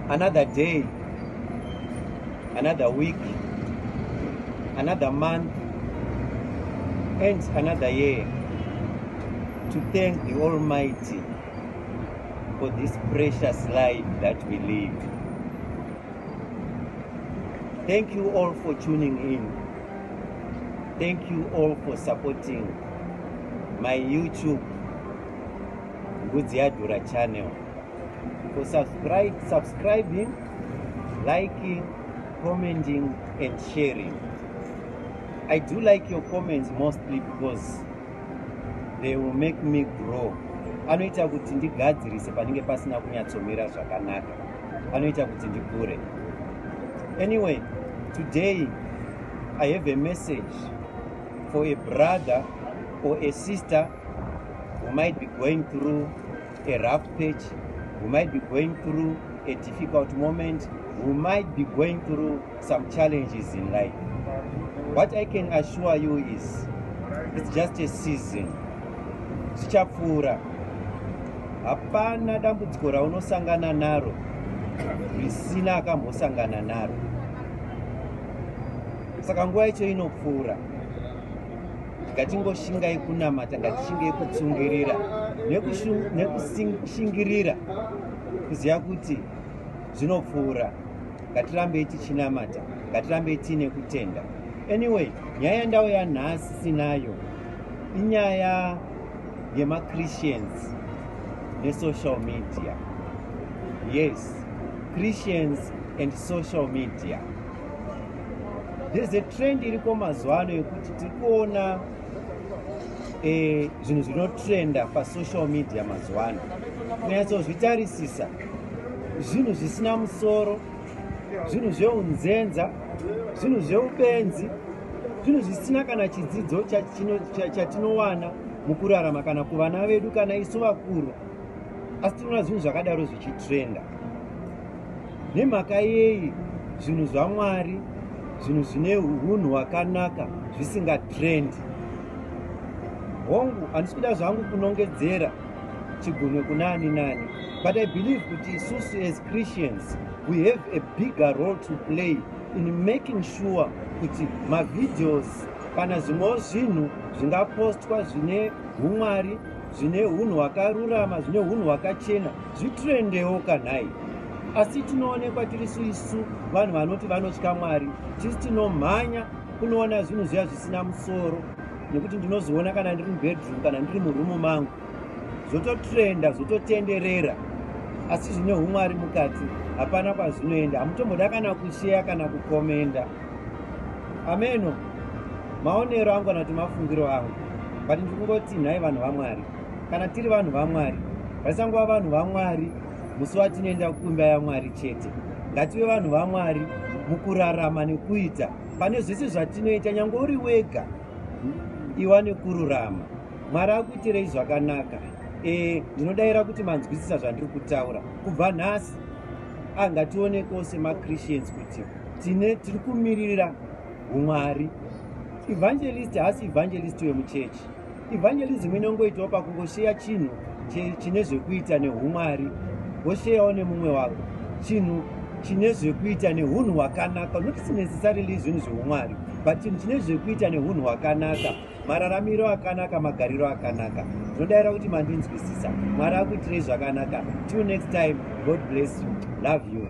Another day, another week, another month, and another year to thank the Almighty for this precious life that we live. Thank you all for tuning in. Thank you all for supporting my YouTube Mbudziyadhura channel, for subscribing, liking, commenting, and sharing. I do like your comments mostly because they will make me grow. Anoita kuti ndigadzirise panenge pasina kunyatsomira zvakanaka. Anoita kuti ndikure. Anyway, today I have a message for a brother or a sister who might be going through a rough patch, who might be going through a difficult moment, who might be going through some challenges in life. What I can assure you is, it's just a season. Zvichapfuura. Hapana dambudziko raunosangana naro risina akambosangana naro. Saka nguva yacho inopfuura. Ngatingoshingai kunamata, ngatishingai kutsungirira nekushingirira kuziva kuti zvinopfuura. Ngatirambei tichinamata, ngatirambei tiine kutenda. Anyway, nyaya ndauya nhasi sinayo inyaya yema-Christians ne-social media. Yes, Christians and social media. There's a trend iriko mazuva ano yekuti tirikuona zvinhu zvinotrenda pasocial media mazuva ano. Kunyatsozvitarisisa, zvinhu zvisina musoro, zvinhu zveunzenza, zvinhu zveupenzi, zvinhu zvisina kana chidzidzo chatinowana mukurarama kana kuvana vedu kana isu vakuru. Asi tinoona zvinhu zvakadaro zvichitrenda. Nemhaka yeyi zvinhu zvaMwari, zvinhu zvine unhu hwakanaka zvisingatrendi. Hongu, handisi kuda zvangu kunongedzera chigunwe kuna ani nani. But I believe kuti isusu as Christians, we have a bigger role to play in making sure kuti mavideos kana zvimwewo zvinhu zvingapostwa zvine umwari, zvine unhu hwakarurama, zvine unhu hwakachena, zvitrendewo kanhai. Asi tinoonekwa tirisu isu vanhu vanoti vanotya Mwari, tisi tinomhanya kunoona zvinhu zviya zvisina musoro, nekuti ndinozoona kana ndiri mubedroom kana ndiri murumu mangu zvototrenda, zvototenderera, asi zvine umwari mukati hapana kwazvinoenda. Hamutomboda kana kusheya kana kukomenda. Ameno, maonero angu kana kuti mafungiro angu. But ndikungoti nhai vanhu vaMwari, kana tiri vanhu vaMwari, vasangova vanhu vaMwari musi watinoenda kuimba yaMwari chete. Ngative vanhu vaMwari mukurarama nekuita. Pane zvese zvatinoita, nyange uri wega, iwane kururama. Mwari akuitirei zvakanaka. Ndinodavira kuti manzwisisa zvandiri kutaura. Kubva nhasi, ngationekewo sema-Christians kuti tiri kumirira umwari. Evangelist haasi evangelist wemuchechi. Evangelism inongoitawo pakungosheya chinhu chine zvekuita neumwari, wosheyawo nemumwe wako chinhu chine zvekuita neunhu hwakanaka. Not necessarily zvinhu zveumwari, but chinhu chine zvekuita neunhu hwakanaka, mararamiro akanaka, magariro akanaka. Ndinodavira kuti mandinzwisisa. Mwari akuitirei zvakanaka. Till next time, God bless you. Love you.